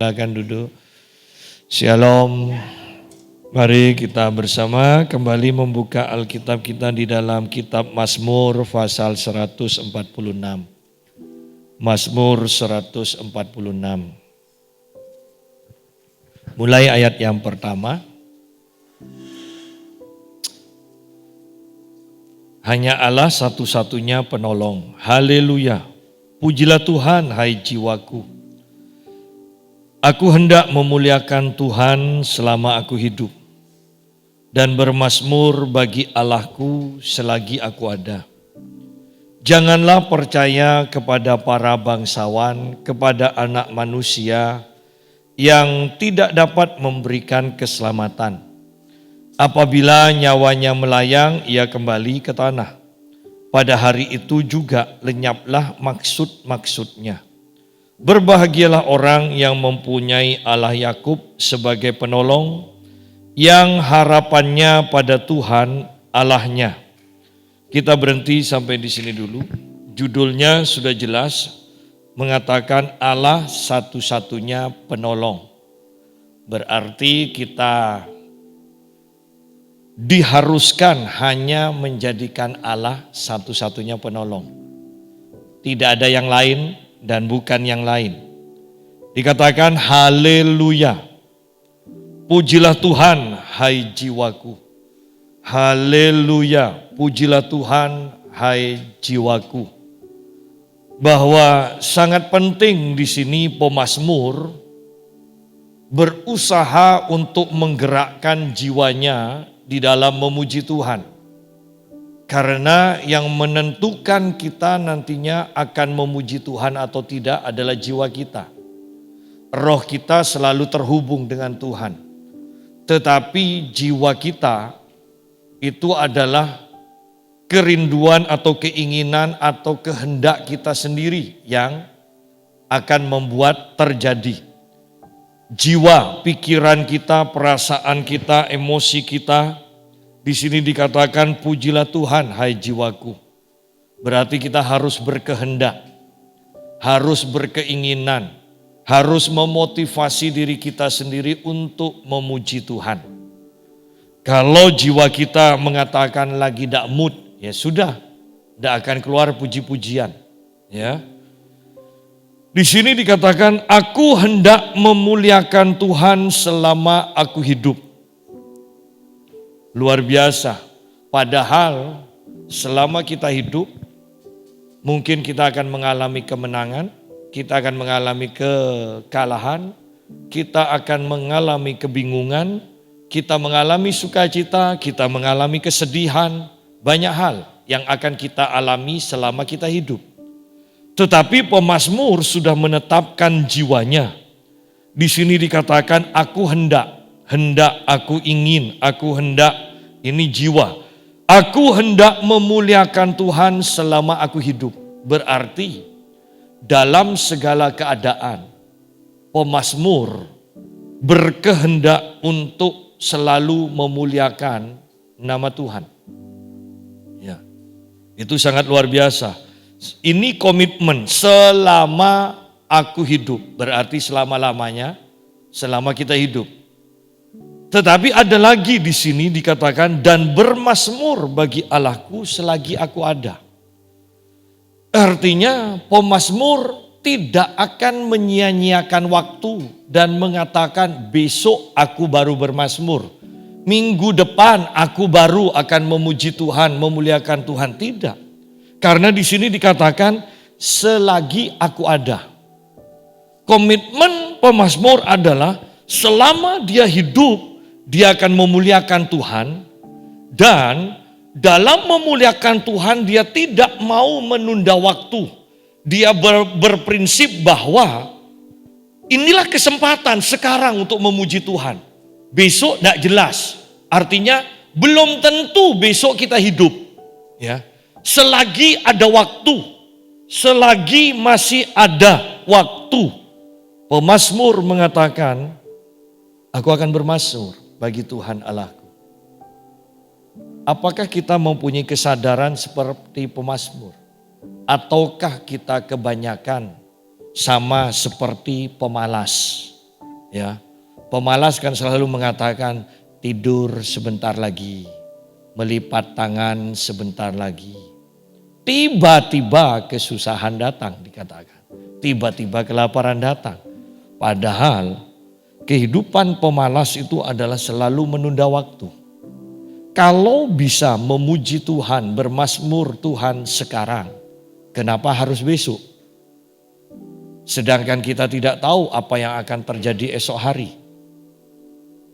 silakan duduk. Shalom. Mari kita bersama kembali membuka Alkitab kita di dalam kitab Mazmur pasal 146. Mazmur 146. Mulai ayat yang pertama. Hanya Allah satu-satunya penolong. Haleluya. Pujilah Tuhan, hai jiwaku. Aku hendak memuliakan Tuhan selama aku hidup, dan bermazmur bagi Allahku selagi aku ada. Janganlah percaya kepada para bangsawan, kepada anak manusia yang tidak dapat memberikan keselamatan. Apabila nyawanya melayang, ia kembali ke tanah. Pada hari itu juga lenyaplah maksud-maksudnya. Berbahagialah orang yang mempunyai Allah Yakub sebagai penolong, yang harapannya pada Tuhan Allahnya. Kita berhenti sampai di sini dulu. Judulnya sudah jelas, mengatakan Allah satu-satunya penolong. Berarti kita diharuskan hanya menjadikan Allah satu-satunya penolong. Tidak ada yang lain dan bukan yang lain. Dikatakan haleluya. Pujilah Tuhan, hai jiwaku. Haleluya. Pujilah Tuhan, hai jiwaku. Bahwa sangat penting di sini pemazmur berusaha untuk menggerakkan jiwanya di dalam memuji Tuhan. Karena yang menentukan kita nantinya akan memuji Tuhan atau tidak adalah jiwa kita. Roh kita selalu terhubung dengan Tuhan. Tetapi jiwa kita itu adalah kerinduan atau keinginan atau kehendak kita sendiri yang akan membuat terjadi. Jiwa, pikiran kita, perasaan kita, emosi kita, di sini dikatakan pujilah Tuhan, hai jiwaku. Berarti kita harus berkehendak, harus berkeinginan, harus memotivasi diri kita sendiri untuk memuji Tuhan. Kalau jiwa kita mengatakan lagi tidak mood, ya sudah, tidak akan keluar puji-pujian, ya. Di sini dikatakan, aku hendak memuliakan Tuhan selama aku hidup. Luar biasa. Padahal selama kita hidup, mungkin kita akan mengalami kemenangan, kita akan mengalami kekalahan, kita akan mengalami kebingungan, kita mengalami sukacita, kita mengalami kesedihan, banyak hal yang akan kita alami selama kita hidup. Tetapi pemazmur sudah menetapkan jiwanya. Di sini dikatakan aku hendak, aku ingin, aku hendak, ini jiwa. Aku hendak memuliakan Tuhan selama aku hidup. Berarti dalam segala keadaan pemazmur berkehendak untuk selalu memuliakan nama Tuhan. Ya, itu sangat luar biasa. Ini komitmen selama aku hidup, berarti selama-lamanya, selama kita hidup. Tetapi ada lagi di sini dikatakan dan bermazmur bagi Allahku selagi aku ada. Artinya pemazmur tidak akan menyia-nyiakan waktu dan mengatakan besok aku baru bermazmur. Minggu depan aku baru akan memuji Tuhan, memuliakan Tuhan. Tidak. Karena di sini dikatakan selagi aku ada. Komitmen pemazmur adalah selama dia hidup, dia akan memuliakan Tuhan. Dan dalam memuliakan Tuhan dia tidak mau menunda waktu. Dia berprinsip bahwa inilah kesempatan sekarang untuk memuji Tuhan. Besok tidak jelas. Artinya belum tentu besok kita hidup. Ya. Selagi ada waktu, selagi masih ada waktu, pemazmur mengatakan, aku akan bermazmur bagi Tuhan Allahku. Apakah kita mempunyai kesadaran seperti pemazmur? Ataukah kita kebanyakan sama seperti pemalas? Ya, pemalas kan selalu mengatakan tidur sebentar lagi, melipat tangan sebentar lagi. Tiba-tiba kesusahan datang dikatakan. Tiba-tiba kelaparan datang. Padahal kehidupan pemalas itu adalah selalu menunda waktu. Kalau bisa memuji Tuhan, bermazmur Tuhan sekarang, kenapa harus besok? Sedangkan kita tidak tahu apa yang akan terjadi esok hari.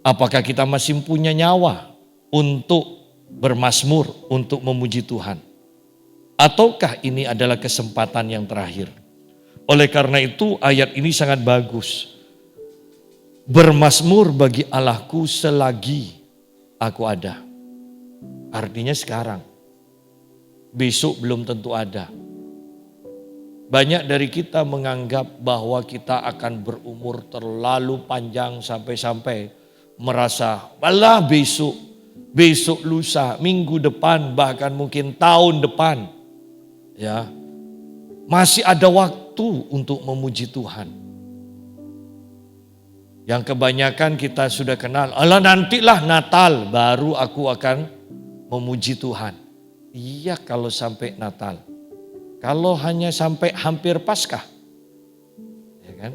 Apakah kita masih punya nyawa untuk bermazmur, untuk memuji Tuhan? Ataukah ini adalah kesempatan yang terakhir? Oleh karena itu ayat ini sangat bagus. Bermazmur bagi Allahku selagi aku ada. Artinya sekarang. Besok belum tentu ada. Banyak dari kita menganggap bahwa kita akan berumur terlalu panjang sampai-sampai merasa, malah besok lusa, minggu depan, bahkan mungkin tahun depan. Ya, masih ada waktu untuk memuji Tuhan. Yang kebanyakan kita sudah kenal, Allah nantilah Natal baru aku akan memuji Tuhan. Iya kalau sampai Natal. Kalau hanya sampai hampir Paskah, ya kan?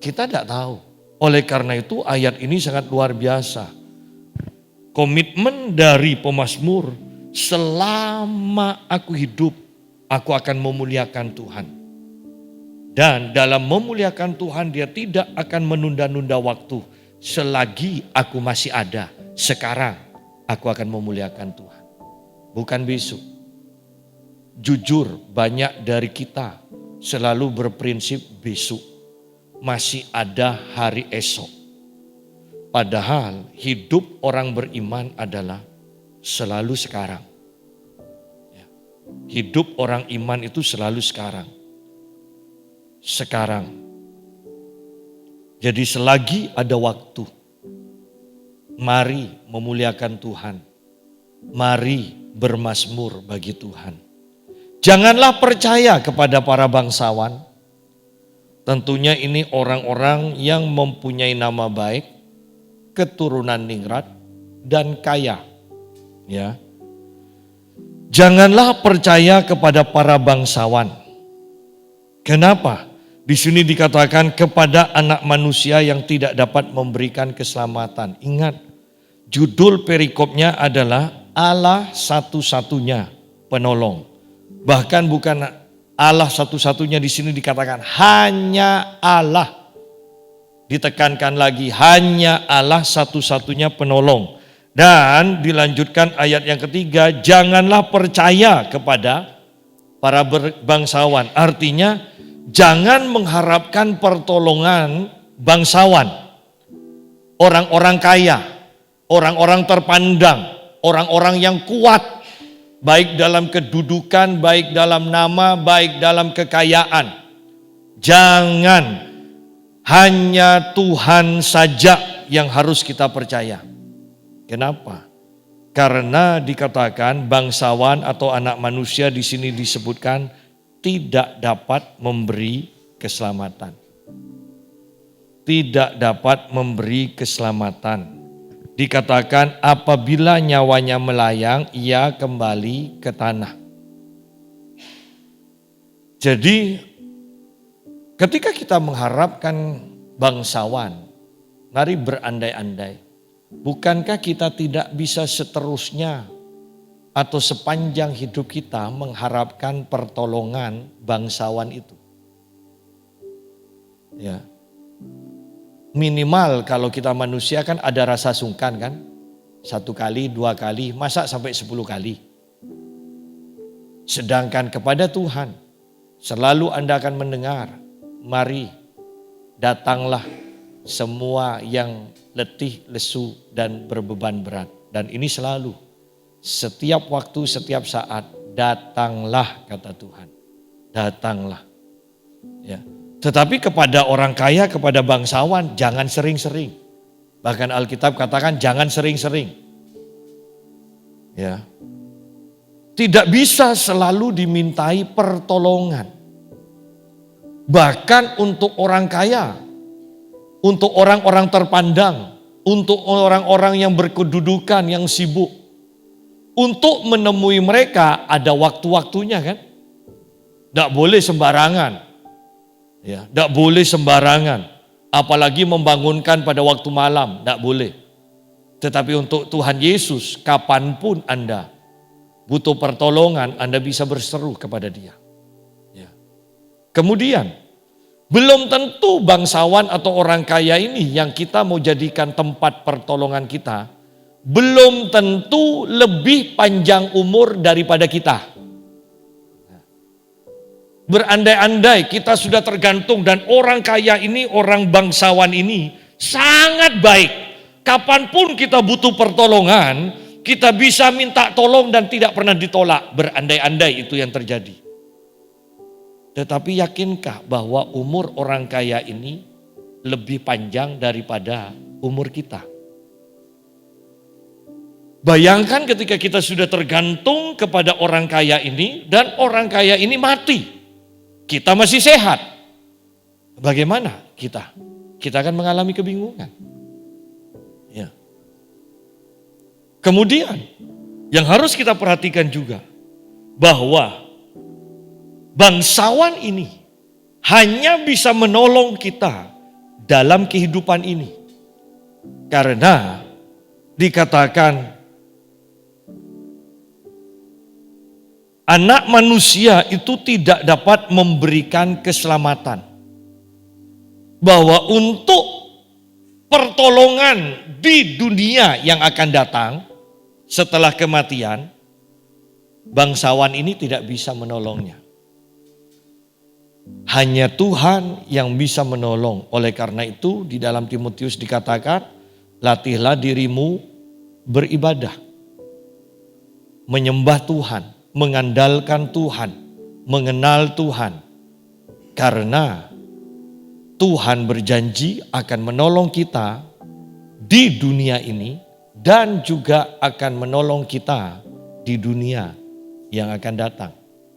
Kita tidak tahu. Oleh karena itu ayat ini sangat luar biasa. Komitmen dari pemazmur, selama aku hidup, aku akan memuliakan Tuhan. Dan dalam memuliakan Tuhan dia tidak akan menunda-nunda waktu. Selagi aku masih ada, sekarang aku akan memuliakan Tuhan. Bukan besok. Jujur banyak dari kita selalu berprinsip besok. Masih ada hari esok. Padahal hidup orang beriman adalah selalu sekarang. Hidup orang iman itu selalu sekarang. Sekarang. Jadi selagi ada waktu, mari memuliakan Tuhan. Mari bermazmur bagi Tuhan. Janganlah percaya kepada para bangsawan. Tentunya ini orang-orang yang mempunyai nama baik, keturunan ningrat dan kaya. Ya. Janganlah percaya kepada para bangsawan. Kenapa? Di sini dikatakan kepada anak manusia yang tidak dapat memberikan keselamatan. Ingat, judul perikopnya adalah Allah satu-satunya penolong. Bahkan bukan Allah satu-satunya, di sini dikatakan hanya Allah. Ditekankan lagi, hanya Allah satu-satunya penolong. Dan dilanjutkan ayat yang ketiga, janganlah percaya kepada para bangsawan. Artinya jangan mengharapkan pertolongan bangsawan. Orang-orang kaya, orang-orang terpandang, orang-orang yang kuat. Baik dalam kedudukan, baik dalam nama, baik dalam kekayaan. Jangan, hanya Tuhan saja yang harus kita percaya. Kenapa? Karena dikatakan bangsawan atau anak manusia di sini disebutkan tidak dapat memberi keselamatan. Tidak dapat memberi keselamatan. Dikatakan apabila nyawanya melayang, ia kembali ke tanah. Jadi ketika kita mengharapkan bangsawan, mari berandai-andai. Bukankah kita tidak bisa seterusnya atau sepanjang hidup kita mengharapkan pertolongan bangsawan itu? Ya. Minimal kalau kita manusia kan ada rasa sungkan kan. 1 kali, 2 kali, masa sampai 10 kali. Sedangkan kepada Tuhan selalu Anda akan mendengar, mari datanglah semua yang letih, lesu dan berbeban berat. Dan ini selalu, setiap waktu, setiap saat, datanglah kata Tuhan. Datanglah. Ya. Tetapi kepada orang kaya, kepada bangsawan, jangan sering-sering. Bahkan Alkitab katakan jangan sering-sering. Ya. Tidak bisa selalu dimintai pertolongan. Bahkan untuk orang kaya, untuk orang-orang terpandang, untuk orang-orang yang berkedudukan, yang sibuk. Untuk menemui mereka ada waktu-waktunya kan. Tidak boleh sembarangan. Ya, tidak boleh sembarangan. Apalagi membangunkan pada waktu malam, tidak boleh. Tetapi untuk Tuhan Yesus, kapanpun Anda butuh pertolongan, Anda bisa berseru kepada Dia. Ya. Kemudian, belum tentu bangsawan atau orang kaya ini yang kita mau jadikan tempat pertolongan kita, belum tentu lebih panjang umur daripada kita. Berandai-andai kita sudah tergantung dan orang kaya ini, orang bangsawan ini sangat baik. Kapanpun kita butuh pertolongan, kita bisa minta tolong dan tidak pernah ditolak. Berandai-andai itu yang terjadi. Tetapi yakinkah bahwa umur orang kaya ini lebih panjang daripada umur kita? Bayangkan ketika kita sudah tergantung kepada orang kaya ini dan orang kaya ini mati. Kita masih sehat. Bagaimana kita? Kita akan mengalami kebingungan. Ya. Kemudian yang harus kita perhatikan juga bahwa bangsawan ini hanya bisa menolong kita dalam kehidupan ini. Karena dikatakan anak manusia itu tidak dapat memberikan keselamatan. Bahwa untuk pertolongan di dunia yang akan datang setelah kematian, bangsawan ini tidak bisa menolongnya. Hanya Tuhan yang bisa menolong. Oleh karena itu di dalam Timotius dikatakan, latihlah dirimu beribadah, menyembah Tuhan, mengandalkan Tuhan, mengenal Tuhan. Karena Tuhan berjanji akan menolong kita di dunia ini dan juga akan menolong kita di dunia yang akan datang,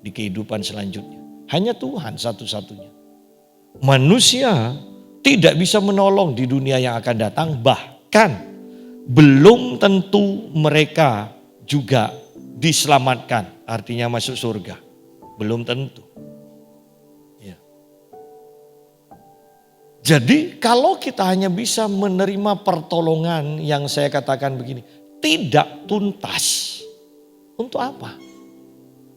di kehidupan selanjutnya. Hanya Tuhan satu-satunya. Manusia tidak bisa menolong di dunia yang akan datang, bahkan belum tentu mereka juga diselamatkan, artinya masuk surga. Belum tentu. Ya. Jadi kalau kita hanya bisa menerima pertolongan yang saya katakan begini, tidak tuntas. Untuk apa?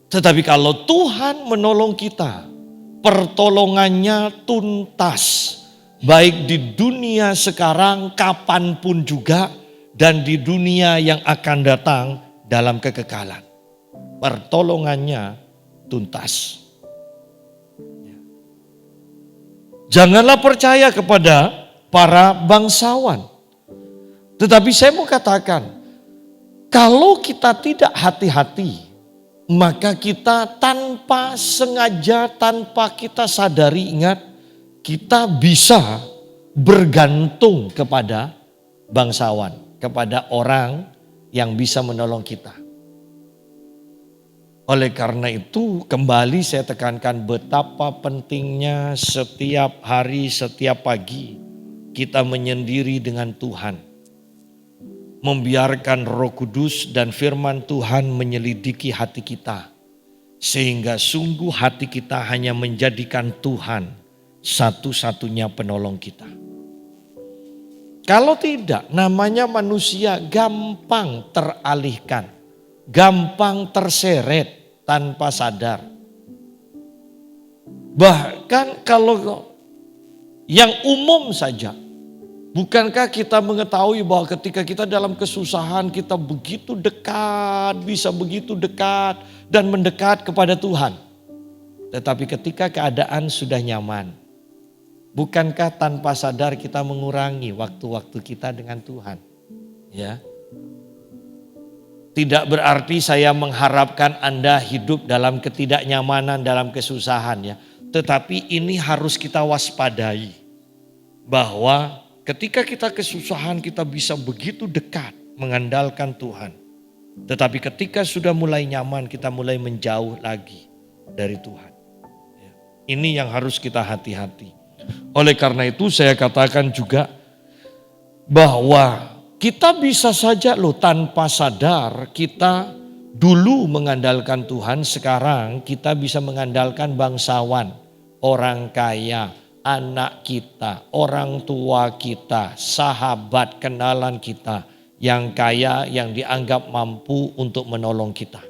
Tetapi kalau Tuhan menolong kita, pertolongannya tuntas. Baik di dunia sekarang, kapanpun juga, dan di dunia yang akan datang dalam kekekalan. Pertolongannya tuntas. Janganlah percaya kepada para bangsawan. Tetapi saya mau katakan, kalau kita tidak hati-hati, maka kita tanpa sengaja, tanpa kita sadari, ingat, kita bisa bergantung kepada bangsawan, kepada orang yang bisa menolong kita. Oleh karena itu, kembali saya tekankan betapa pentingnya setiap hari, setiap pagi kita menyendiri dengan Tuhan. Membiarkan Roh Kudus dan firman Tuhan menyelidiki hati kita. Sehingga sungguh hati kita hanya menjadikan Tuhan satu-satunya penolong kita. Kalau tidak, namanya manusia gampang teralihkan, gampang terseret tanpa sadar. Bahkan kalau yang umum saja, bukankah kita mengetahui bahwa ketika kita dalam kesusahan kita begitu dekat, bisa begitu dekat dan mendekat kepada Tuhan. Tetapi ketika keadaan sudah nyaman, bukankah tanpa sadar kita mengurangi waktu-waktu kita dengan Tuhan? Ya. Tidak berarti saya mengharapkan Anda hidup dalam ketidaknyamanan, dalam kesusahan ya. Tetapi ini harus kita waspadai. Bahwa ketika kita kesusahan kita bisa begitu dekat mengandalkan Tuhan. Tetapi ketika sudah mulai nyaman kita mulai menjauh lagi dari Tuhan. Ini yang harus kita hati-hati. Oleh karena itu saya katakan juga bahwa kita bisa saja loh tanpa sadar kita dulu mengandalkan Tuhan, sekarang kita bisa mengandalkan bangsawan, orang kaya, anak kita, orang tua kita, sahabat, kenalan kita yang kaya, yang dianggap mampu untuk menolong kita.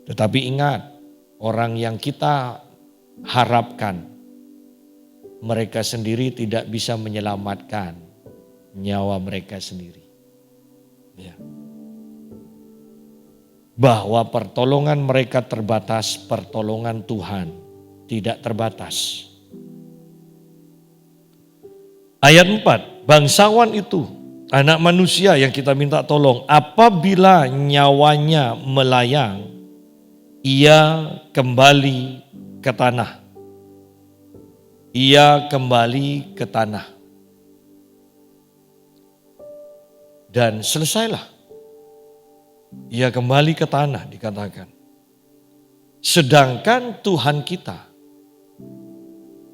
Tetapi ingat, orang yang kita harapkan, mereka sendiri tidak bisa menyelamatkan nyawa mereka sendiri. Ya. Bahwa pertolongan mereka terbatas, pertolongan Tuhan tidak terbatas. Ayat 4, bangsawan itu, anak manusia yang kita minta tolong, apabila nyawanya melayang, ia kembali ke tanah. Ia kembali ke tanah. Dan selesailah. Ia kembali ke tanah dikatakan. Sedangkan Tuhan kita,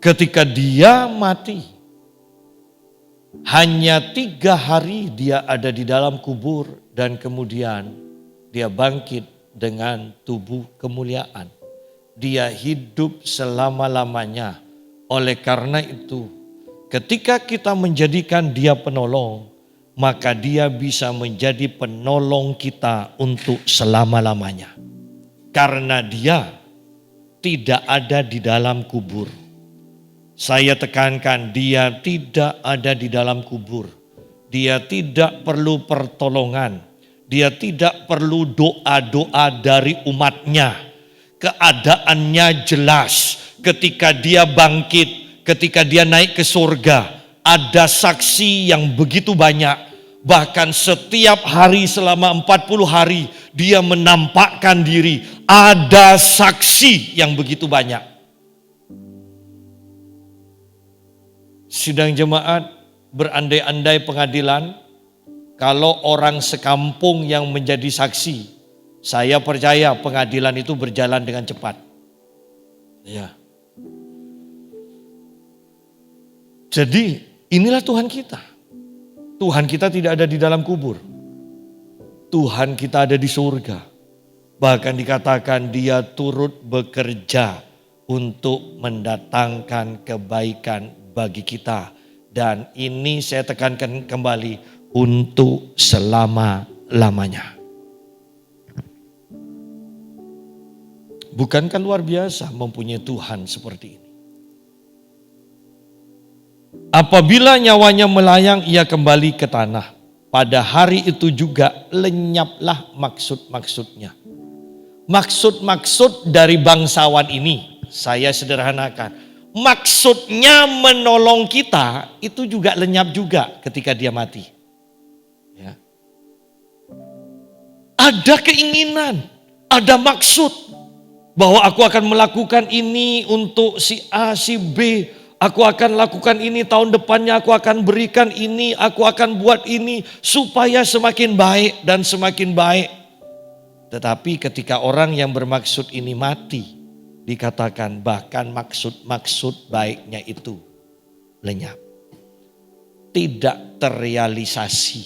ketika dia mati, hanya 3 hari dia ada di dalam kubur dan kemudian dia bangkit dengan tubuh kemuliaan. Dia hidup selama-lamanya. Oleh karena itu, ketika kita menjadikan dia penolong, maka dia bisa menjadi penolong kita untuk selama-lamanya. Karena dia tidak ada di dalam kubur. Saya tekankan, dia tidak ada di dalam kubur. Dia tidak perlu pertolongan. Dia tidak perlu doa-doa dari umatnya. Keadaannya jelas. Ketika dia bangkit, ketika dia naik ke surga, ada saksi yang begitu banyak. Bahkan setiap hari selama 40 hari dia menampakkan diri. Ada saksi yang begitu banyak. Sidang jemaat berandai-andai pengadilan, kalau orang sekampung yang menjadi saksi, saya percaya pengadilan itu berjalan dengan cepat. Ya. Jadi inilah Tuhan kita. Tuhan kita tidak ada di dalam kubur. Tuhan kita ada di surga. Bahkan dikatakan dia turut bekerja untuk mendatangkan kebaikan bagi kita. Dan ini saya tekankan kembali, untuk selama-lamanya. Bukankah luar biasa mempunyai Tuhan seperti ini? Apabila nyawanya melayang, ia kembali ke tanah. Pada hari itu juga lenyaplah maksud-maksudnya. Maksud-maksud dari bangsawan ini, saya sederhanakan. Maksudnya menolong kita, itu juga lenyap juga ketika dia mati. Ya. Ada keinginan, ada maksud. Bahwa aku akan melakukan ini untuk si A, si B. Aku akan lakukan ini tahun depannya, aku akan berikan ini, aku akan buat ini supaya semakin baik dan semakin baik. Tetapi ketika orang yang bermaksud ini mati, dikatakan bahkan maksud-maksud baiknya itu lenyap. Tidak terrealisasi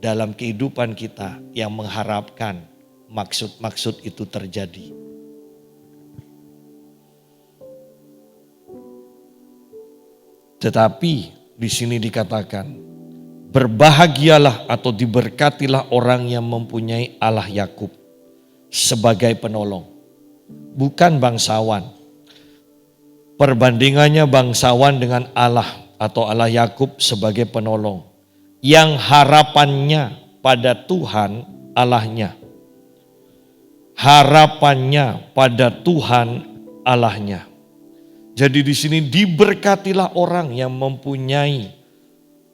dalam kehidupan kita yang mengharapkan maksud-maksud itu terjadi. Tetapi di sini dikatakan, berbahagialah atau diberkatilah orang yang mempunyai Allah Yakub sebagai penolong, bukan bangsawan. Perbandingannya bangsawan dengan Allah atau Allah Yakub sebagai penolong, yang harapannya pada Tuhan Allahnya. Harapannya pada Tuhan Allahnya. Jadi di sini diberkatilah orang yang mempunyai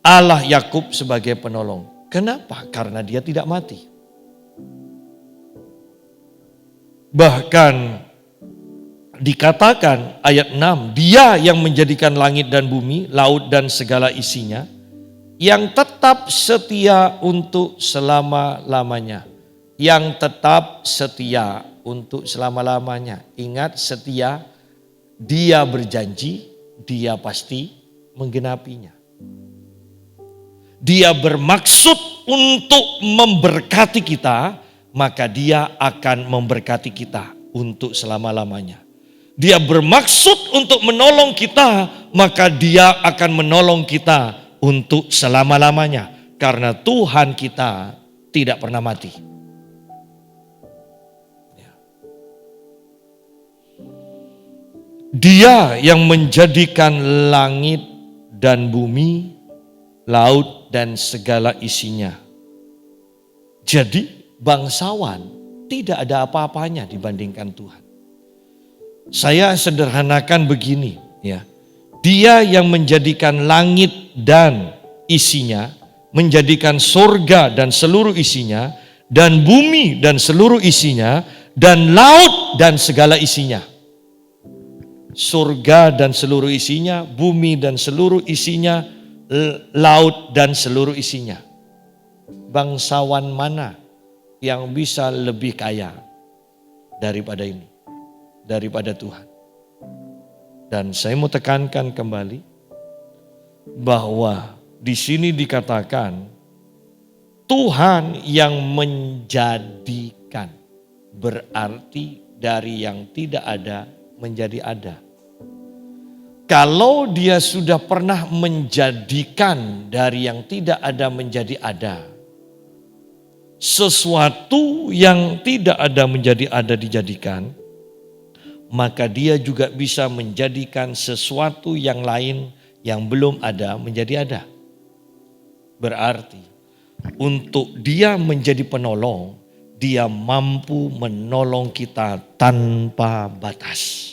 Allah Yakub sebagai penolong. Kenapa? Karena dia tidak mati. Bahkan dikatakan ayat 6, dia yang menjadikan langit dan bumi, laut dan segala isinya, yang tetap setia untuk selama-lamanya. Yang tetap setia untuk selama-lamanya. Ingat, setia Dia berjanji, dia pasti menggenapinya. Dia bermaksud untuk memberkati kita, maka dia akan memberkati kita untuk selama-lamanya. Dia bermaksud untuk menolong kita, maka dia akan menolong kita untuk selama-lamanya. Karena Tuhan kita tidak pernah mati. Dia yang menjadikan langit dan bumi, laut dan segala isinya. Jadi bangsawan tidak ada apa-apanya dibandingkan Tuhan. Saya sederhanakan begini ya. Dia yang menjadikan langit dan isinya, menjadikan surga dan seluruh isinya, dan bumi dan seluruh isinya, dan laut dan segala isinya. Surga dan seluruh isinya, bumi dan seluruh isinya, laut dan seluruh isinya. Bangsawan mana yang bisa lebih kaya daripada ini, daripada Tuhan? Dan saya mau tekankan kembali bahwa di sini dikatakan Tuhan yang menjadikan, berarti dari yang tidak ada menjadi ada. Kalau dia sudah pernah menjadikan dari yang tidak ada menjadi ada, sesuatu yang tidak ada menjadi ada dijadikan, maka dia juga bisa menjadikan sesuatu yang lain yang belum ada menjadi ada. Berarti untuk dia menjadi penolong, dia mampu menolong kita tanpa batas.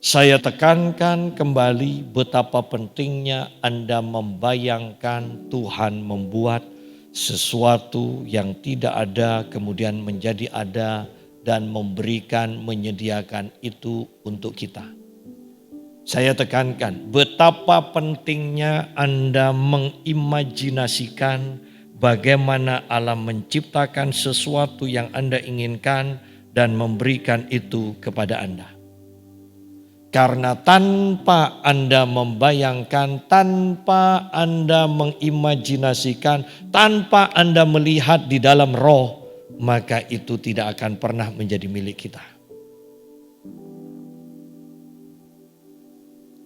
Saya tekankan kembali betapa pentingnya Anda membayangkan Tuhan membuat sesuatu yang tidak ada kemudian menjadi ada dan memberikan, menyediakan itu untuk kita. Saya tekankan betapa pentingnya Anda mengimajinasikan bagaimana Allah menciptakan sesuatu yang Anda inginkan dan memberikan itu kepada Anda. Karena tanpa Anda membayangkan, tanpa Anda mengimajinasikan, tanpa Anda melihat di dalam roh, maka itu tidak akan pernah menjadi milik kita.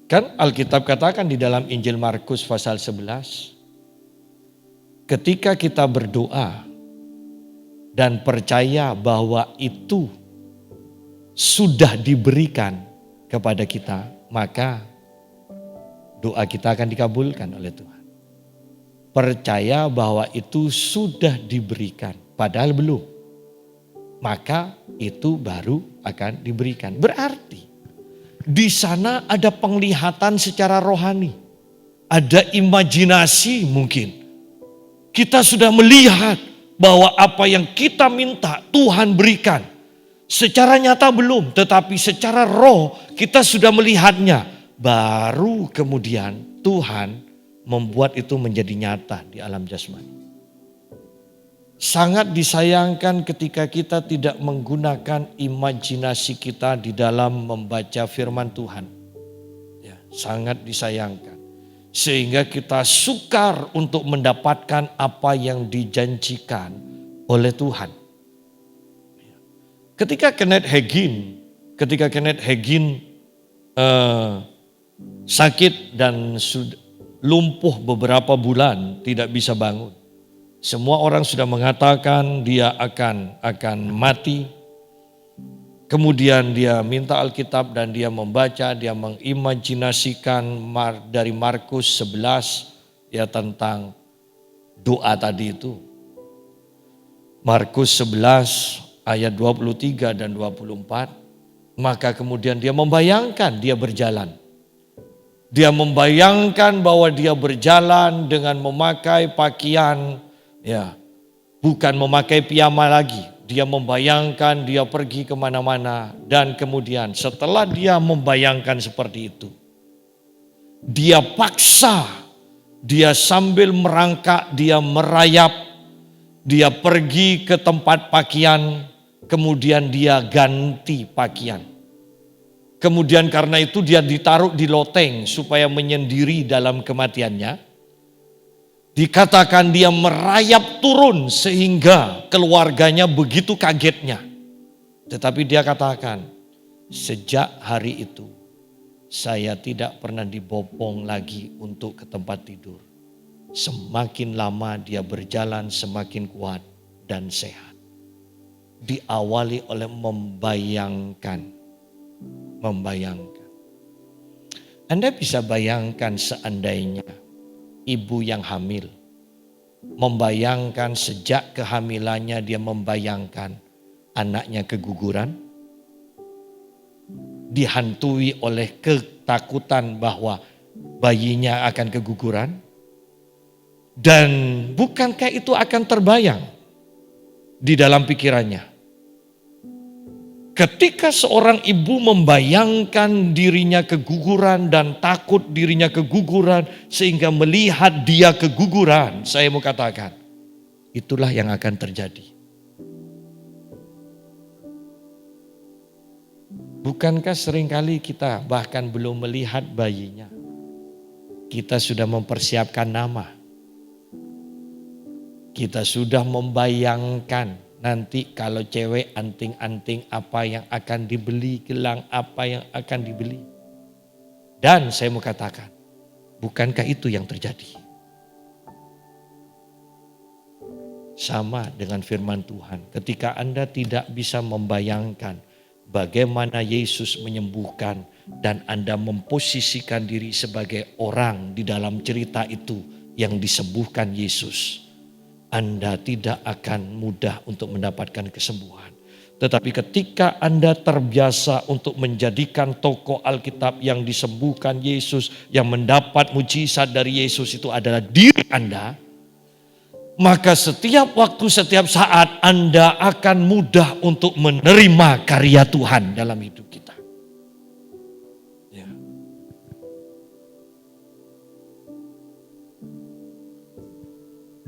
Kan Alkitab katakan di dalam Injil Markus pasal 11, ketika kita berdoa dan percaya bahwa itu sudah diberikan kepada kita, maka doa kita akan dikabulkan oleh Tuhan. Percaya bahwa itu sudah diberikan, padahal belum, maka itu baru akan diberikan. Berarti di sana ada penglihatan secara rohani, ada imajinasi mungkin. Kita sudah melihat bahwa apa yang kita minta Tuhan berikan. Secara nyata belum, tetapi secara roh kita sudah melihatnya. Baru kemudian Tuhan membuat itu menjadi nyata di alam jasmani. Sangat disayangkan ketika kita tidak menggunakan imajinasi kita di dalam membaca firman Tuhan. Ya, sangat disayangkan. Sehingga kita sukar untuk mendapatkan apa yang dijanjikan oleh Tuhan. Ketika Kenneth Hagin sakit dan lumpuh beberapa bulan, tidak bisa bangun. Semua orang sudah mengatakan dia akan mati. Kemudian dia minta Alkitab dan dia membaca, dia mengimajinasikan dari Markus 11 ya tentang doa tadi itu. Markus 11 ayat 23 dan 24, maka kemudian dia membayangkan dia berjalan. Dia membayangkan bahwa dia berjalan dengan memakai pakaian, ya, bukan memakai piyama lagi. Dia membayangkan dia pergi kemana-mana dan kemudian setelah dia membayangkan seperti itu, dia paksa, dia sambil merangkak, dia merayap, dia pergi ke tempat pakaian. kemudian dia ganti pakaian. Kemudian karena itu dia ditaruh di loteng supaya menyendiri dalam kematiannya. Dikatakan dia merayap turun sehingga keluarganya begitu kagetnya. Tetapi dia katakan, sejak hari itu saya tidak pernah dibopong lagi untuk ke tempat tidur. Semakin lama dia berjalan semakin kuat dan sehat. Diawali oleh membayangkan. Anda bisa bayangkan seandainya ibu yang hamil. Membayangkan sejak kehamilannya dia membayangkan anaknya keguguran. Dihantui oleh ketakutan bahwa bayinya akan keguguran. Dan bukankah itu akan terbayang di dalam pikirannya? Ketika seorang ibu membayangkan dirinya keguguran dan takut dirinya keguguran sehingga melihat dia keguguran, saya mau katakan, itulah yang akan terjadi. Bukankah seringkali kita bahkan belum melihat bayinya, kita sudah mempersiapkan nama. Kita sudah membayangkan nanti kalau cewek anting-anting apa yang akan dibeli, gelang apa yang akan dibeli. Dan saya mau katakan, bukankah itu yang terjadi? Sama dengan firman Tuhan, ketika Anda tidak bisa membayangkan bagaimana Yesus menyembuhkan dan Anda memposisikan diri sebagai orang di dalam cerita itu yang disembuhkan Yesus, Anda tidak akan mudah untuk mendapatkan kesembuhan. Tetapi ketika Anda terbiasa untuk menjadikan tokoh Alkitab yang disembuhkan Yesus, yang mendapat mujizat dari Yesus itu adalah diri Anda, maka setiap waktu, setiap saat Anda akan mudah untuk menerima karya Tuhan dalam hidup kita. Ya.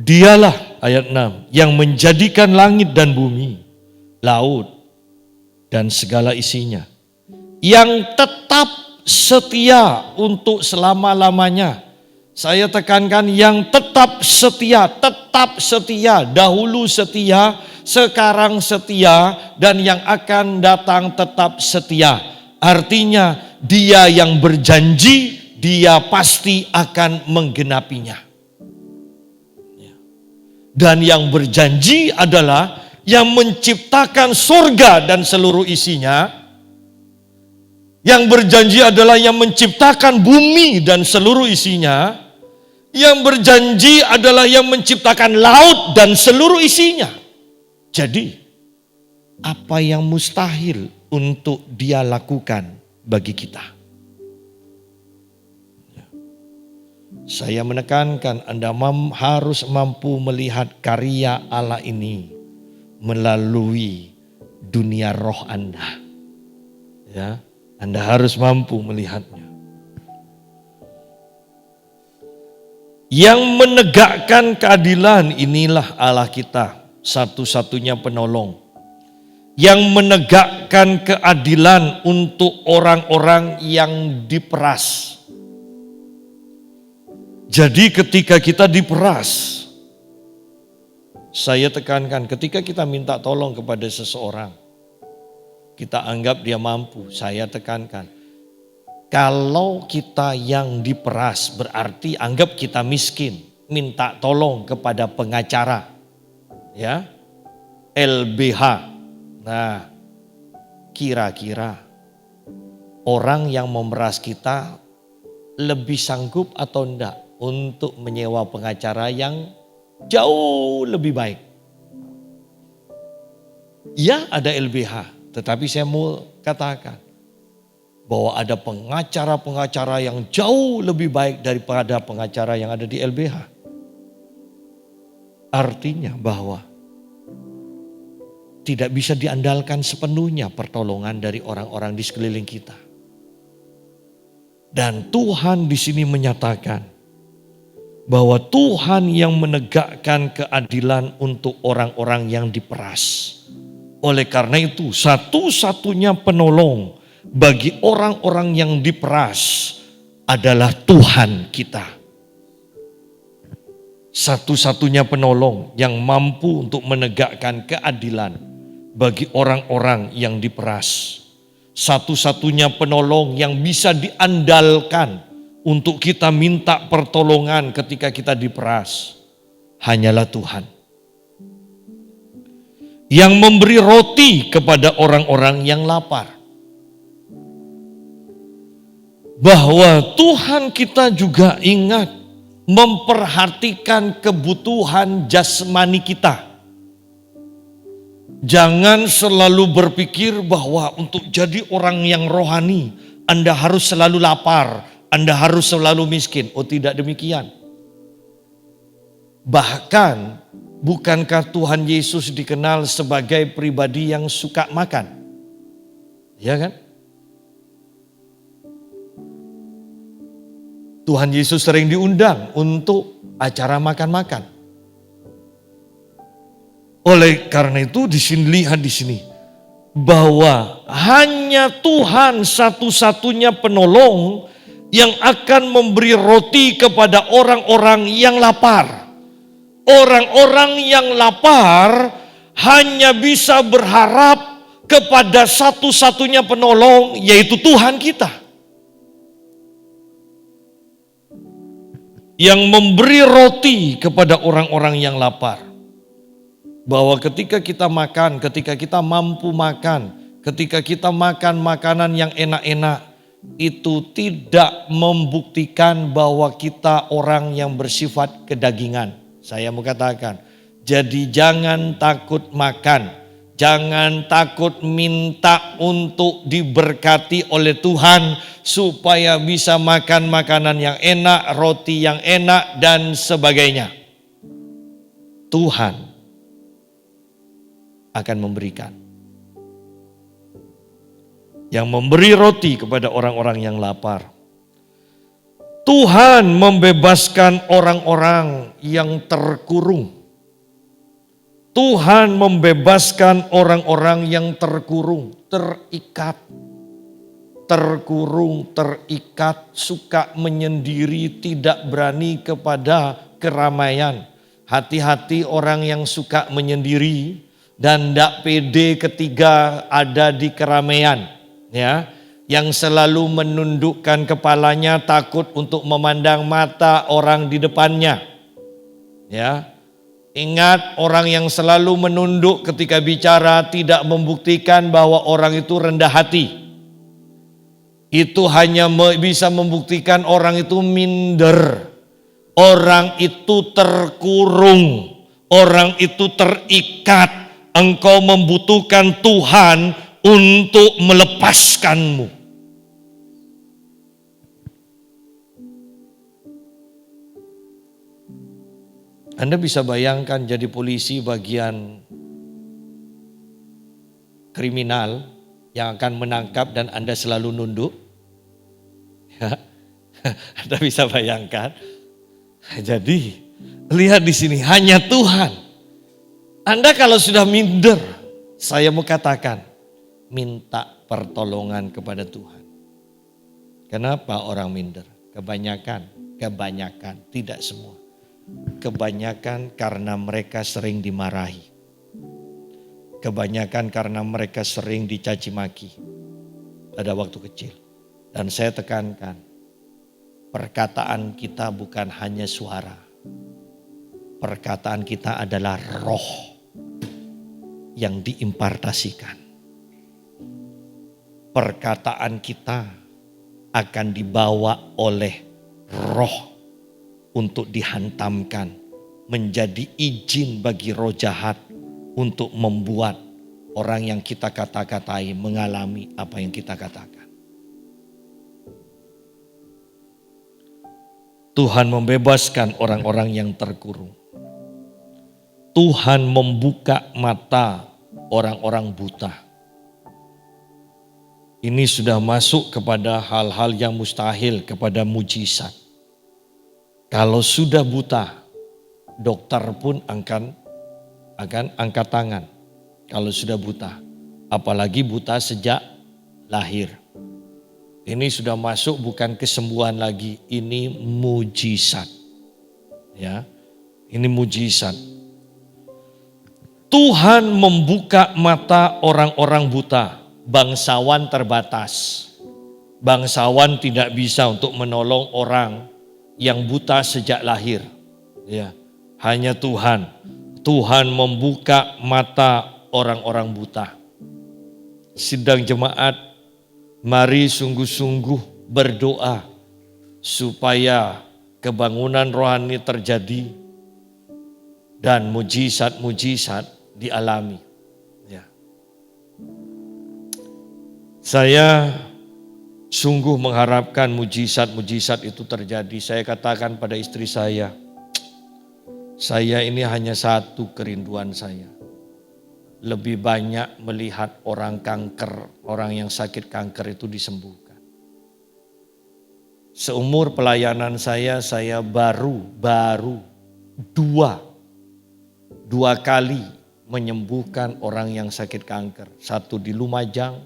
Dialah, ayat 6, yang menjadikan langit dan bumi, laut, dan segala isinya. Yang tetap setia untuk selama-lamanya. Saya tekankan yang tetap setia, dahulu setia, sekarang setia, dan yang akan datang tetap setia. Artinya dia yang berjanji, dia pasti akan menggenapinya. Dan yang berjanji adalah yang menciptakan surga dan seluruh isinya. Yang berjanji adalah yang menciptakan bumi dan seluruh isinya. Yang berjanji adalah yang menciptakan laut dan seluruh isinya. Jadi, apa yang mustahil untuk dia lakukan bagi kita? Saya menekankan Anda harus mampu melihat karya Allah ini melalui dunia roh Anda. Ya, Anda harus mampu melihatnya. Yang menegakkan keadilan inilah Allah kita, satu-satunya penolong. Yang menegakkan keadilan untuk orang-orang yang diperas. Jadi ketika kita diperas, saya tekankan ketika kita minta tolong kepada seseorang, kita anggap dia mampu, saya tekankan. Kalau kita yang diperas berarti anggap kita miskin, minta tolong kepada pengacara, ya, LBH. Nah, kira-kira orang yang memeras kita lebih sanggup atau enggak untuk menyewa pengacara yang jauh lebih baik? Ya, ada LBH, tetapi saya mau katakan bahwa ada pengacara-pengacara yang jauh lebih baik daripada pengacara yang ada di LBH. Artinya bahwa tidak bisa diandalkan sepenuhnya pertolongan dari orang-orang di sekeliling kita. Dan Tuhan di sini menyatakan bahwa Tuhan yang menegakkan keadilan untuk orang-orang yang diperas. Oleh karena itu, satu-satunya penolong bagi orang-orang yang diperas adalah Tuhan kita. Satu-satunya penolong yang mampu untuk menegakkan keadilan bagi orang-orang yang diperas. Satu-satunya penolong yang bisa diandalkan untuk kita minta pertolongan ketika kita diperas hanyalah Tuhan. Yang memberi roti kepada orang-orang yang lapar. Bahwa Tuhan kita juga ingat memperhatikan kebutuhan jasmani kita. Jangan selalu berpikir bahwa untuk jadi orang yang rohani, Anda harus selalu lapar, Anda harus selalu miskin. Oh, tidak demikian. Bahkan, bukankah Tuhan Yesus dikenal sebagai pribadi yang suka makan? Ya kan? Tuhan Yesus sering diundang untuk acara makan-makan. Oleh karena itu lihat di sini bahwa hanya Tuhan satu-satunya penolong yang akan memberi roti kepada orang-orang yang lapar. Orang-orang yang lapar hanya bisa berharap kepada satu-satunya penolong, yaitu Tuhan kita. Yang memberi roti kepada orang-orang yang lapar. Bahwa ketika kita makan, ketika kita mampu makan, ketika kita makan makanan yang enak-enak, itu tidak membuktikan bahwa kita orang yang bersifat kedagingan. Saya mau katakan, jadi jangan takut makan, jangan takut minta untuk diberkati oleh Tuhan supaya bisa makan makanan yang enak, roti yang enak dan sebagainya. Tuhan akan memberikan. Yang memberi roti kepada orang-orang yang lapar. Tuhan membebaskan orang-orang yang terkurung. Tuhan membebaskan orang-orang yang terkurung, terikat. Terkurung, terikat, suka menyendiri, tidak berani kepada keramaian. Hati-hati orang yang suka menyendiri dan tidak pede ketika ada di keramaian, ya, yang selalu menundukkan kepalanya takut untuk memandang mata orang di depannya, ya. Ingat, orang yang selalu menunduk ketika bicara tidak membuktikan bahwa orang itu rendah hati. Itu hanya bisa membuktikan orang itu minder, orang itu terkurung, orang itu terikat. Engkau membutuhkan Tuhan untuk melepaskanmu. Anda bisa bayangkan jadi polisi bagian kriminal yang akan menangkap dan Anda selalu nunduk. Ya. Anda bisa bayangkan. Jadi lihat di sini hanya Tuhan. Anda kalau sudah minder, saya mau katakan, minta pertolongan kepada Tuhan. Kenapa orang minder? Kebanyakan, tidak semua. Kebanyakan karena mereka sering dimarahi. Kebanyakan karena mereka sering dicaci maki pada waktu kecil. Dan saya tekankan, perkataan kita bukan hanya suara. Perkataan kita adalah roh yang diimpartasikan. Perkataan kita akan dibawa oleh roh untuk dihantamkan, menjadi izin bagi roh jahat untuk membuat orang yang kita kata-katai mengalami apa yang kita katakan. Tuhan membebaskan orang-orang yang terkurung. Tuhan membuka mata orang-orang buta. Ini sudah masuk kepada hal-hal yang mustahil, kepada mujizat. Kalau sudah buta, dokter pun akan angkat tangan. kalau sudah buta. Apalagi buta sejak lahir. Ini sudah masuk bukan kesembuhan lagi, ini mujizat. Ya, ini mujizat. Tuhan membuka mata orang-orang buta, bangsawan terbatas. Bangsawan tidak bisa untuk menolong orang yang buta sejak lahir. Ya, hanya Tuhan. Tuhan membuka mata orang-orang buta. Sidang jemaat, mari sungguh-sungguh berdoa supaya kebangunan rohani terjadi dan mujizat-mujizat dialami. Ya. Saya sungguh mengharapkan mujizat-mujizat itu terjadi. Saya katakan pada istri saya ini hanya satu kerinduan saya. Lebih banyak melihat orang kanker, orang yang sakit kanker itu disembuhkan. Seumur pelayanan saya baru dua kali menyembuhkan orang yang sakit kanker. Satu di Lumajang,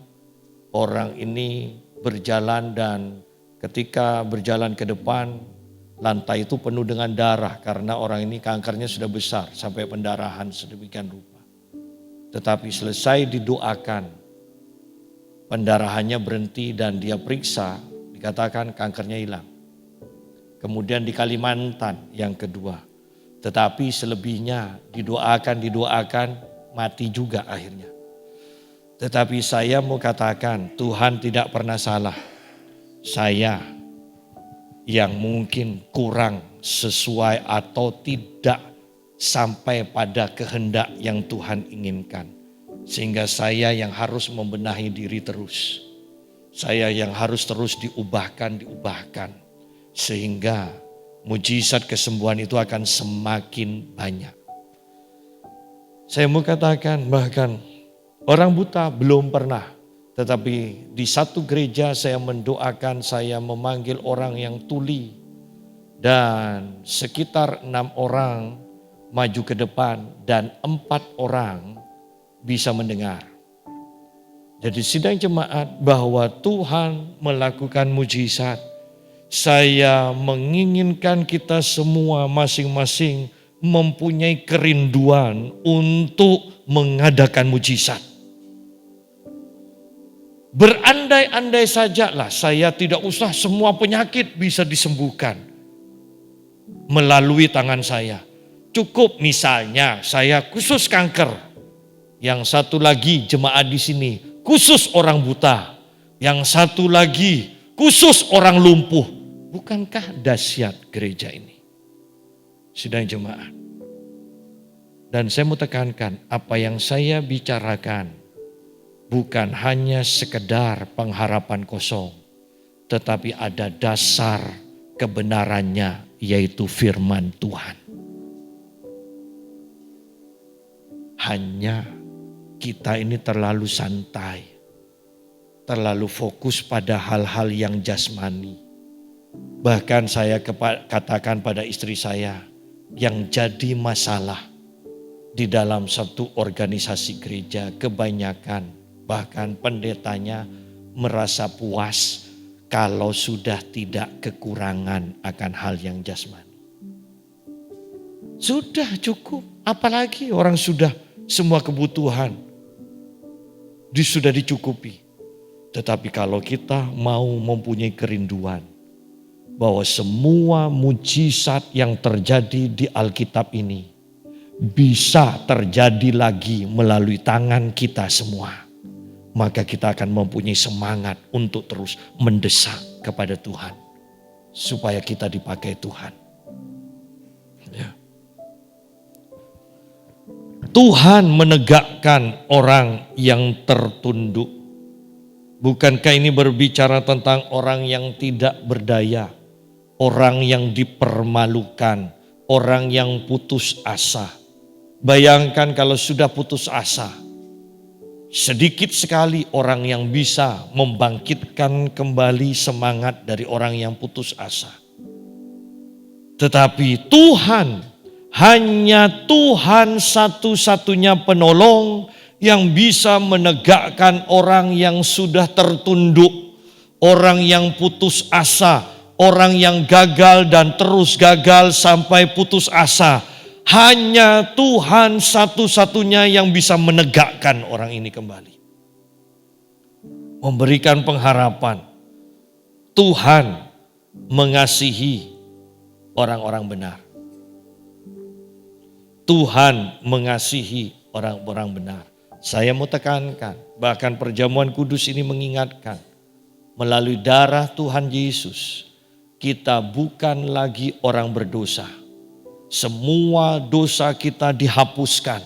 orang ini berjalan dan ketika berjalan ke depan, lantai itu penuh dengan darah karena orang ini kankernya sudah besar sampai pendarahan sedemikian rupa. Tetapi selesai didoakan, pendarahannya berhenti dan dia periksa, dikatakan kankernya hilang. Kemudian di Kalimantan yang kedua. Tetapi selebihnya didoakan, mati juga akhirnya. Tetapi saya mau katakan Tuhan tidak pernah salah. Saya yang mungkin kurang sesuai atau tidak sampai pada kehendak yang Tuhan inginkan. Sehingga saya yang harus membenahi diri terus. Saya yang harus terus diubahkan. Sehingga mujizat kesembuhan itu akan semakin banyak. Saya mau katakan bahkan orang buta belum pernah. Tetapi di satu gereja saya mendoakan, saya memanggil orang yang tuli. Dan sekitar 6 orang maju ke depan dan 4 orang bisa mendengar. Jadi sidang jemaat bahwa Tuhan melakukan mujizat. Saya menginginkan kita semua masing-masing mempunyai kerinduan untuk mengadakan mujizat. Berandai-andai sajalah saya tidak usah semua penyakit bisa disembuhkan melalui tangan saya. Cukup misalnya saya khusus kanker. Yang satu lagi jemaat di sini khusus orang buta. Yang satu lagi khusus orang lumpuh. Bukankah dahsyat gereja ini? Sidang jemaat. Dan saya mau tekankan apa yang saya bicarakan bukan hanya sekedar pengharapan kosong. Tetapi ada dasar kebenarannya yaitu firman Tuhan. Hanya kita ini terlalu santai. Terlalu fokus pada hal-hal yang jasmani. Bahkan saya katakan pada istri saya, yang jadi masalah di dalam satu organisasi gereja kebanyakan bahkan pendetanya merasa puas kalau sudah tidak kekurangan akan hal yang jasmani. Sudah cukup, apalagi orang sudah semua kebutuhan sudah dicukupi. Tetapi kalau kita mau mempunyai kerinduan bahwa semua mujizat yang terjadi di Alkitab ini bisa terjadi lagi melalui tangan kita semua, maka kita akan mempunyai semangat untuk terus mendesak kepada Tuhan supaya kita dipakai Tuhan. Ya. Tuhan menegakkan orang yang tertunduk. Bukankah ini berbicara tentang orang yang tidak berdaya? Orang yang dipermalukan, orang yang putus asa. Bayangkan kalau sudah putus asa, sedikit sekali orang yang bisa membangkitkan kembali semangat dari orang yang putus asa. Tetapi Tuhan, hanya Tuhan satu-satunya penolong yang bisa menegakkan orang yang sudah tertunduk, orang yang putus asa, orang yang gagal dan terus gagal sampai putus asa. Hanya Tuhan satu-satunya yang bisa menegakkan orang ini kembali. Memberikan pengharapan. Tuhan mengasihi orang-orang benar. Tuhan mengasihi orang-orang benar. Saya mau tekankan, bahkan perjamuan kudus ini mengingatkan, melalui darah Tuhan Yesus, kita bukan lagi orang berdosa. Semua dosa kita dihapuskan.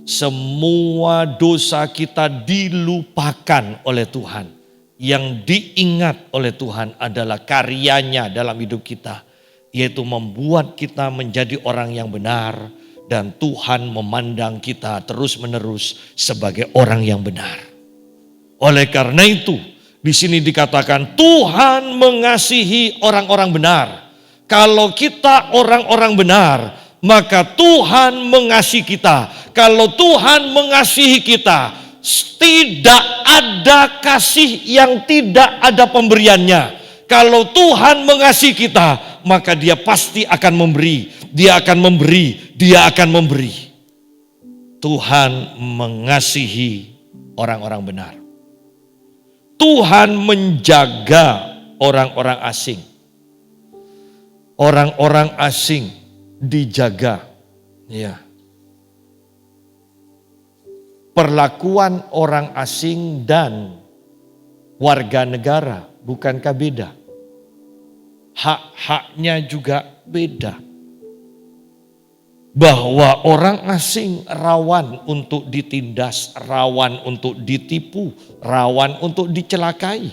Semua dosa kita dilupakan oleh Tuhan. Yang diingat oleh Tuhan adalah karyanya dalam hidup kita, yaitu membuat kita menjadi orang yang benar, dan Tuhan memandang kita terus-menerus sebagai orang yang benar. Oleh karena itu, di sini dikatakan Tuhan mengasihi orang-orang benar. Kalau kita orang-orang benar, maka Tuhan mengasihi kita. Kalau Tuhan mengasihi kita, tidak ada kasih yang tidak ada pemberiannya. Kalau Tuhan mengasihi kita, maka Dia pasti akan memberi. Dia akan memberi, Dia akan memberi. Tuhan mengasihi orang-orang benar. Tuhan menjaga orang-orang asing. Orang-orang asing dijaga. Ya. Perlakuan orang asing dan warga negara bukankah beda? Hak-haknya juga beda. Bahwa orang asing rawan untuk ditindas, rawan untuk ditipu, rawan untuk dicelakai.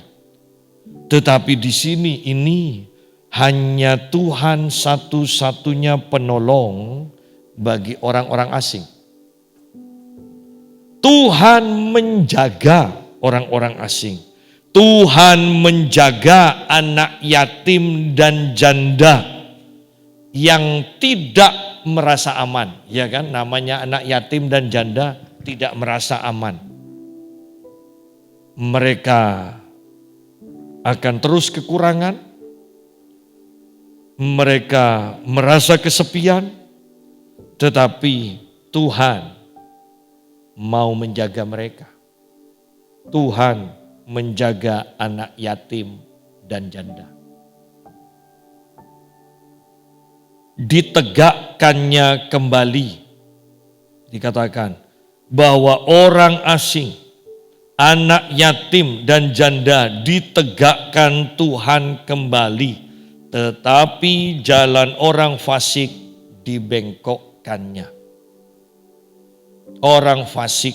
Tetapi di sini ini hanya Tuhan satu-satunya penolong bagi orang-orang asing. Tuhan menjaga orang-orang asing. Tuhan menjaga anak yatim dan janda yang tidak merasa aman. Ya kan, namanya anak yatim dan janda tidak merasa aman. Mereka akan terus kekurangan. Mereka merasa kesepian. Tetapi Tuhan mau menjaga mereka. Tuhan menjaga anak yatim dan janda. Ditegakkannya kembali. Dikatakan bahwa orang asing, anak yatim dan janda ditegakkan Tuhan kembali. Tetapi jalan orang fasik dibengkokkannya. Orang fasik,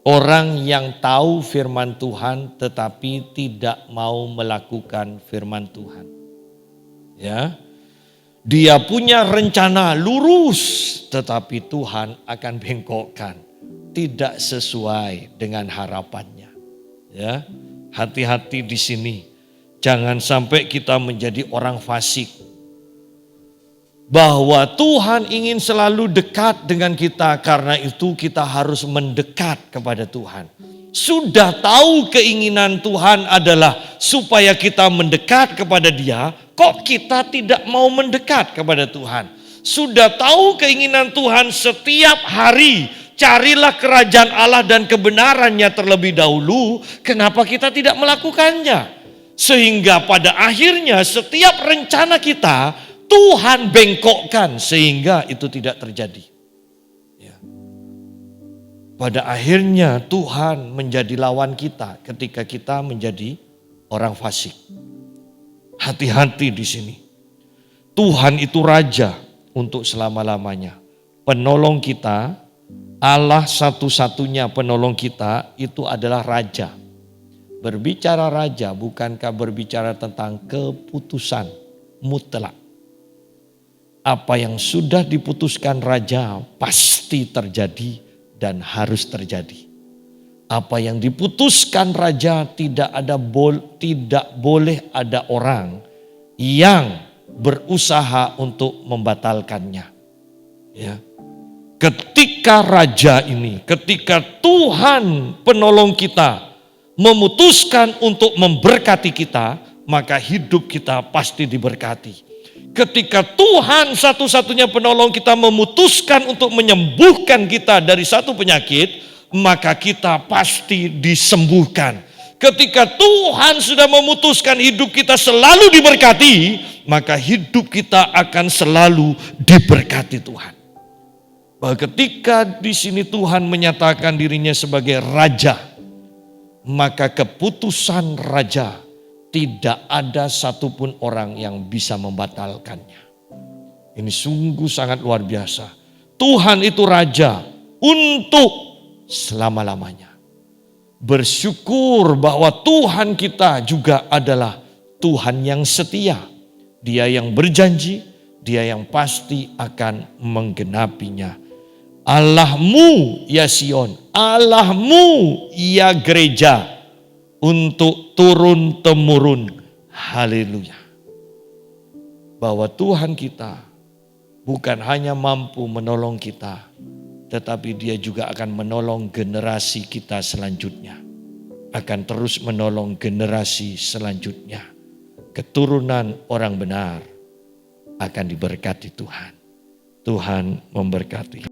orang yang tahu firman Tuhan tetapi tidak mau melakukan firman Tuhan. Ya. Dia punya rencana lurus tetapi Tuhan akan bengkokkan, tidak sesuai dengan harapannya. Ya. Hati-hati di sini. Jangan sampai kita menjadi orang fasik. Bahwa Tuhan ingin selalu dekat dengan kita, karena itu kita harus mendekat kepada Tuhan. Sudah tahu keinginan Tuhan adalah supaya kita mendekat kepada Dia, kok kita tidak mau mendekat kepada Tuhan? Sudah tahu keinginan Tuhan setiap hari, carilah kerajaan Allah dan kebenarannya terlebih dahulu, kenapa kita tidak melakukannya? Sehingga pada akhirnya setiap rencana kita Tuhan bengkokkan sehingga itu tidak terjadi. Ya. Pada akhirnya Tuhan menjadi lawan kita ketika kita menjadi orang fasik. Hati-hati di sini. Tuhan itu raja untuk selama-lamanya. Penolong kita, Allah satu-satunya penolong kita itu adalah raja. Berbicara raja bukankah berbicara tentang keputusan mutlak. Apa yang sudah diputuskan raja pasti terjadi dan harus terjadi. Apa yang diputuskan raja tidak boleh ada orang yang berusaha untuk membatalkannya. Ya. Ketika raja ini, ketika Tuhan penolong kita memutuskan untuk memberkati kita, maka hidup kita pasti diberkati. Ketika Tuhan satu-satunya penolong kita memutuskan untuk menyembuhkan kita dari satu penyakit, maka kita pasti disembuhkan. Ketika Tuhan sudah memutuskan hidup kita selalu diberkati, maka hidup kita akan selalu diberkati Tuhan. Bahwa ketika di sini Tuhan menyatakan dirinya sebagai raja, maka keputusan raja tidak ada satupun orang yang bisa membatalkannya. Ini sungguh sangat luar biasa. Tuhan itu raja untuk selama-lamanya. Bersyukur bahwa Tuhan kita juga adalah Tuhan yang setia. Dia yang berjanji, Dia yang pasti akan menggenapinya. Allahmu ya Sion, Allahmu ya gereja, untuk turun-temurun. Haleluya. Bahwa Tuhan kita bukan hanya mampu menolong kita, tetapi Dia juga akan menolong generasi kita selanjutnya. Akan terus menolong generasi selanjutnya. Keturunan orang benar akan diberkati Tuhan. Tuhan memberkati.